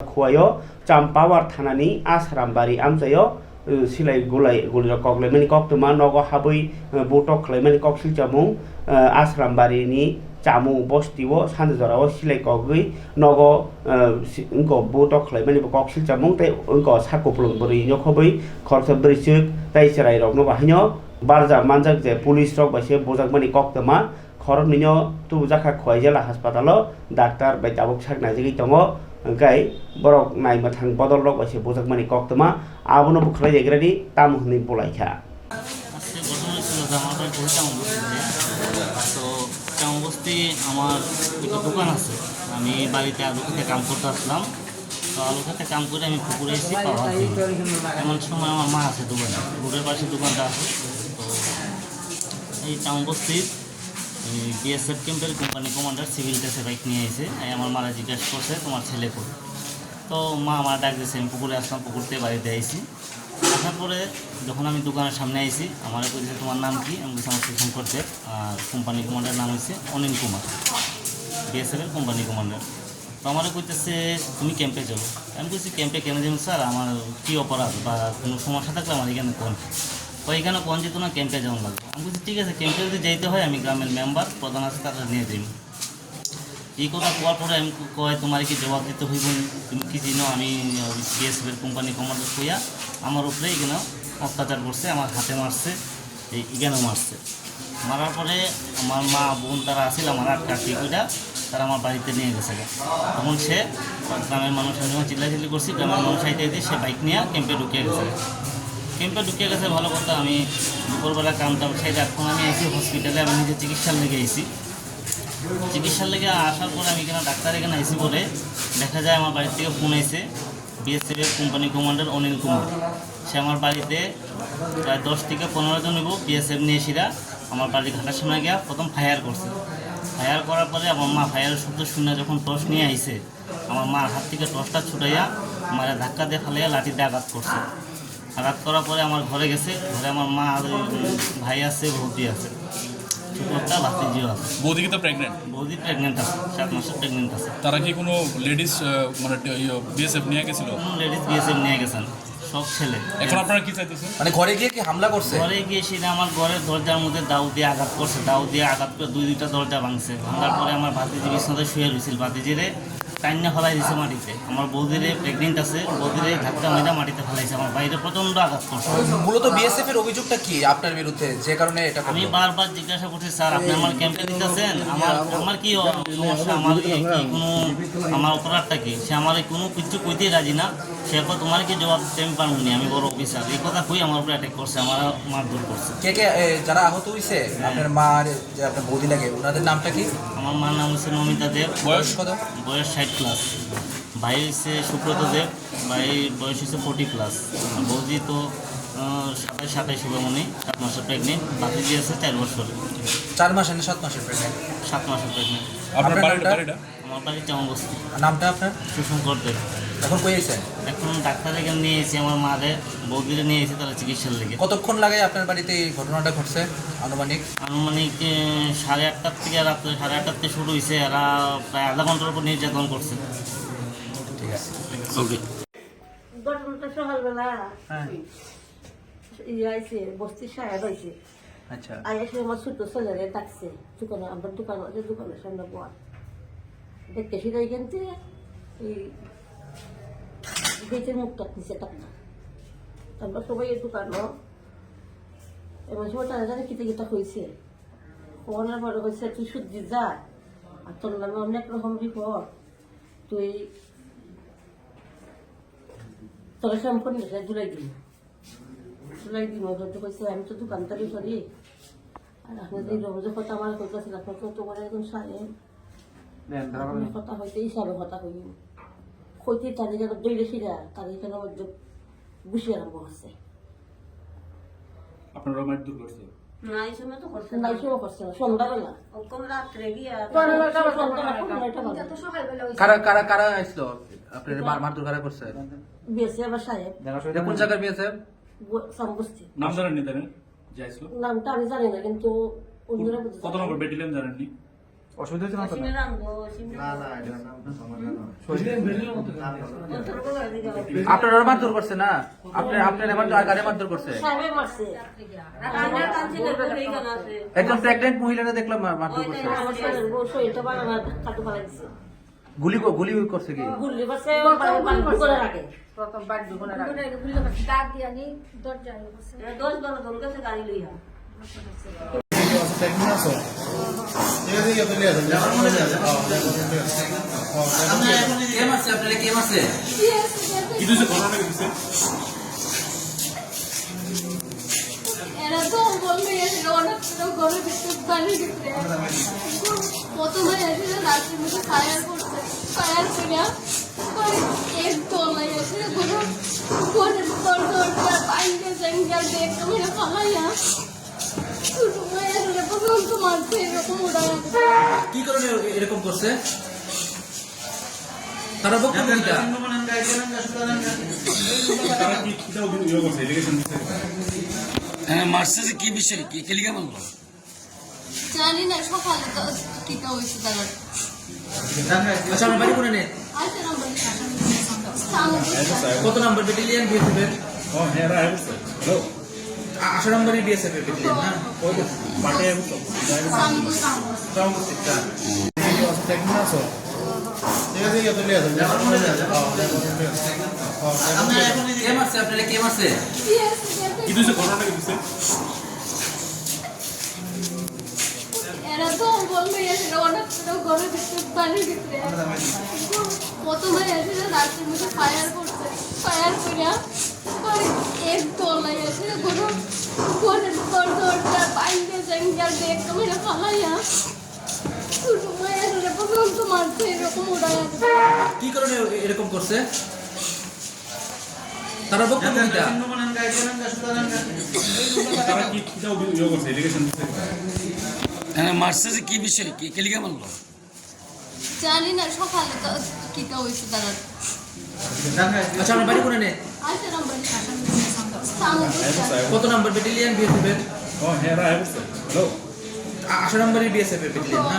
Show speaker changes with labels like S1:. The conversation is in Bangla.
S1: खुवायो चाम्पावार थानानि आसारामबारि आमजायो सिलाय गुलिर कक्लायमानि कक्तमा नग हाबै बटक खालायमानि कक्सिल जामुं आसारामबारिनि चामु बस्तिओ सानजाराव सिलाय कगै नग इंको बटक खालायमानि कक्सिल जामुं तै इंको साकोप्लुं बोरै नखबै खरसा ब्रिसुक तै सेराय रगनो बाहायनो बारजा मानजाक जे पुलिस रक बासे बजाकमानि कक्तमा खरमनिनो तुजाखा खवाइजेला हासपातालो डाक्टर बाय ताबुक साकना जिगै दङो ओंखाय बरक नायमा थां बदल रक बासे बजाकमानि कक्तमा आबनो बुखलाय जायग्रानि तामुहनि बलायखा
S2: আজকে ঘটনা ছিল যে আমার বাড়ি বলতে তো চামবস্তি আমার একটা দোকান আছে আমি বাড়িতে আলু খেতে কাম করতে আসলাম তো আলু খেতে কাম করে আমি পুকুরে এসেছি পাওয়া এমন সময় আমার মা আছে দোকানে রোডের পাশে দোকানটা আছে তো এই চামবস্তির বিএসএফ ক্যাম্পের কোম্পানি কমান্ডার সিভিল ড্রেসে বাইক নিয়ে এসে আমার মারা জিজ্ঞাসা করছে তোমার ছেলে কই তো মা আমার ডাক দিয়েছে আমি পুকুরে আসলাম পুকুর থেকে বাড়িতে আইসি আসার পরে যখন আমি দোকানের সামনে আইসি আমার বলছে তোমার নাম কি আমি বলছি আমার স্টেশন করতে আর কোম্পানি কমান্ডার নাম হচ্ছে অনিল কুমার বিএসএফের কোম্পানি কমান্ডার তো আমারও কইতেছে তুমি ক্যাম্পে চলো আমি বলছি ক্যাম্পে কেন যাবেন স্যার আমার কী অপরাধ বা কোনো সমস্যা থাকলে আমার এখানে কোন তো এখানে কোন যেত না ক্যাম্পে যাওয়ার লাগবে আমি বলছি ঠিক আছে ক্যাম্পে যদি যেতে হয় আমি গ্রামের মেম্বার প্রধান আছে তারা নিয়ে যাই এই কথা কোয়ার পরে আমি কয় তোমার কি জবাব দিতে হইব তুমি কি চিনো আমি বিএসএফের কোম্পানি কমান্ডার কইয়া আমার উপরে এখানে অত্যাচার করছে আমার হাতে মারছে এখানেও মারছে মারার পরে আমার মা বোন তারা আসছিল আমার আটকাটি ওইটা তারা আমার বাড়িতে নিয়ে গেছে তখন সে গ্রামের মানুষ আমি যখন চিল্লাচিল্লি করছি গ্রামের মানুষ আইতে দিয়ে সে বাইক নিয়ে ক্যাম্পে ঢুকিয়ে গেছে ক্যাম্পে ঢুকিয়ে গেছে ভালো কথা আমি দুপুরবেলা কামটাম সাইডে এখন আমি আইসি হসপিটালে আমি নিজে চিকিৎসার লেগে আইসি চিকিৎসার লেগে আসার পরে আমি এখানে ডাক্তার এখানে আইসি বলে দেখা যায় আমার বাড়ির থেকে ফোন আইসে বিএসএফের কোম্পানি কমান্ডার অনিল কুমার সে আমার বাড়িতে প্রায় 10 থেকে 15 জন নেব বিএসএফ নিয়ে এসিরা আমার বাড়ির ঘাটার সামনে গিয়া প্রথম ফায়ার করছে ফায়ার করার পরে আমার মা ফায়ারের শব্দ শুনে যখন টর্চ নিয়ে আইসে আমার মার হাত থেকে টর্চটা ছুটাইয়া আমার ধাক্কা দিয়ে ফালাইয়া লাঠি দিয়ে আঘাত করছে আঘাত করার পরে আমার ঘরে গেছে ঘরে আমার মা ভাই আছে বৌদি আছে ছোটো একটা ভাতিজিও আছে
S3: বৌদি কি তো প্রেগনেন্ট
S2: বৌদি প্রেগনেন্ট আছে 7 মাসের প্রেগনেন্ট আছে
S3: তারা কি কোনো লেডিস মানে বিএসএফ নিয়ে গেছিল
S2: কোনো লেডিস বিএসএফ নিয়ে গেছেন সব ছেলে
S3: এখন আপনারা কি চাইতেছেন
S4: মানে ঘরে গিয়ে কি হামলা করছে
S2: ঘরে গিয়ে সেটা আমার ঘরের দরজার মধ্যে দাউ দিয়ে আঘাত করছে দাউ দিয়ে আঘাত করে দুইটা দরজা ভাঙছে ভাঙার পরে আমার ভাতিজি বিছনাতে শুয়ে রয়েছিল ভাতিজিরে কান্না ফেলাই দিয়েছে মাটিতে আমার বৌদিরে প্রেগনেন্ট আছে বৌদিরে ধাক্কা মেয়েরা মাটিতে ফেলাইছে আমার বাইরে প্রচণ্ড আঘাত করছে
S4: মূলত বিএসএফ এর অভিযোগটা কি আপনার বিরুদ্ধে যে কারণে এটা
S2: আমি বারবার জিজ্ঞাসা করছি স্যার আপনি আমার ক্যাম্পে দিতেছেন আমার কি সমস্যা আমার কি কোনো আমার অপরাধটা কি সে আমার কোনো কিছু কইতেই রাজি না সে তোমার কি জবাব দিতে আমি পারবো না আমি বড় অফিসার এই কথা কই আমার উপরে অ্যাটাক করছে আমার মারধর করছে
S4: কে কে যারা আহত হয়েছে আপনার মা আর যে আপনার বৌদি লাগে ওনাদের নামটা কি
S2: আমার মার নাম হচ্ছে নমিতা দেব
S4: বয়স কত
S2: বয়স 60 প্লাস ভাই হচ্ছে সুব্রত দেব ভাই বয়স হচ্ছে 40 প্লাস বৌদি তো 27 শুভমণি 7 মাসের প্রেগনেন্ট ভাতিজি আছে 4 বছর
S4: 4 মাস না 7 মাসের প্রেগনেন্ট
S2: 7 মাসের প্রেগনেন্ট
S3: আপনার
S4: নামটা?
S3: বাড়িটা
S2: আমার বাড়ি চামবস্তি
S4: নামটা আপনার
S2: সুশঙ্কর দেব
S4: এখন কই আছেন
S2: এখন ডাক্তার এখানে নিয়ে এসে আমার মারে বৌদিরে নিয়ে এসে তারা চিকিৎসার লেগে
S4: কতক্ষণ লাগে আপনার বাড়িতে এই ঘটনাটা ঘটছে আনুমানিক
S2: আনুমানিক 8:30 থেকে রাত্রে 8:30 থেকে শুরু হয়েছে এরা প্রায় আধা ঘন্টার উপর নির্যাতন করছে
S4: ঠিক আছে
S3: ওকে
S5: ঘটনাটা সকালবেলা আইসে বস্তির সাহেব আইসে
S4: আচ্ছা
S5: এসে আমার ছোট ছেলেরে ডাকছে দোকানে আমার দোকান আছে দোকানের সামনে বল দেখতে সেটাই কিনতে এই গেটের মুখটা নিচে টাকা আমরা সবাই এই দোকানও এমন সময় তারা জানে কিতে কিতা হয়েছে ফোনের পরে হয়েছে তুই সূর্যি যা আর তোর নামে অনেক রকম রিপোর্ট তুই তোর সম্পূর্ণ জুলাই দিন হয়তো কইছে আমি তো দোকানদারি করি আর আপনাদের রোজের কথা আমার কইতেছিল আপনার তো করে একদম সাহেব কথা হইতে হিসাবে কথা কই কইতে তাদের যেন দইলে শিরা তাদের যেন মধ্যে বুঝে আরম্ভ হচ্ছে
S3: আপনারা মারধর করছে
S5: না এই সময় তো করছে না সন্ধ্যাবেলা
S4: কারা কারা কারা আসলো আপনার মারধর কারা করছে
S5: বিয়েছে আবার সাহেব
S4: কোন জায়গার বিএসএফ
S5: সামবস্তি
S3: নাম জানেননি তাই যে আসলো
S5: নামটা আমি জানি না কিন্তু অন্যরা
S3: কত নম্বর ব্যাটালিয়ন জানেননি
S4: অসুবিধা হচ্ছে না তো?
S5: সিনে রাখবো সিনে
S4: আপনারা মারধর করছে না? আপনার গাড়ি মারধর করছে।
S5: সাহেব মারছে রান্না কাঞ্চি দেখবে এইখানে আছে
S4: একজন প্রেগনেন্ট মহিলাকে দেখলাম মারধর করছে।
S5: আমার শরীর বউ শরীরটা বানানো কাটু ফেলা দিচ্ছে
S4: গুলি করছে কি?
S5: গুল্লি পাশে বাড়ি করে রাখে
S6: প্রথম বাড়ি ঢুকনে রাখে ডাক দিয়া নি দরজায় বসে
S5: 10-12 জন কাছে গাড়ি লইয়া
S4: কে মারছে আপনারা? কে মারছে?
S7: এরা তো বলবে এসে অনেক ঘরে ভিতরে পানি ভিতরে প্রথমে এসে রাত্রির মধ্যে ফায়ার করছে ফায়ার করে এক তলায় এসে কোনো ঘরের দরজা বাইরে জঙ্গল দেখতে মেরে ফালাইয়া ছোটো মেয়ের পর্যন্ত মারছে এরকম উড়াইয়া
S4: কি করে এরকম করছে? তারা বক্তব্য কিটা?
S8: মারছে যে কি বিষয় কি কেলিকা মারলো
S7: জানি না সকালে তো টিকা হয়েছে তারা
S4: আচ্ছা আমার বাড়ি কোনে?
S7: আসে নাম্বার
S4: কত নম্বর ব্যাটালিয়ন বিএসএফ এর? 8 নম্বরই বিএসএফ এর ব্যাটালিয়ন না? কে মারছে আপনারা? কে মারছে?
S7: এরা তো বলবে এসে অনেক ঘরের ভিতরে পানি ভিতরে প্রথমে এসে রাত্রির মধ্যে ফায়ার করছে ফায়ার করে এক তলায় এসে কোনো ঘরের দরজা বাইরে জঙ্গল দেখতে মেরে ফালাইয়া ছোটো মেয়ের পর্যন্ত মারছে এরকম উড়াইয়া
S4: কি করে এরকম করছে? তারা বক্তব্য কিটা?
S8: মারছে যে কি বিষয় কি কেলিকা মারলো
S7: জানি না সকালে তো টিকা হয়েছে তারা
S4: আচ্ছা আমার বাড়ি কোনে?
S7: আসে নাম্বার
S4: কত নম্বর ব্যাটালিয়ন বিএসএফ এর? 8 নম্বরই বিএসএফ এর ব্যাটালিয়ন না?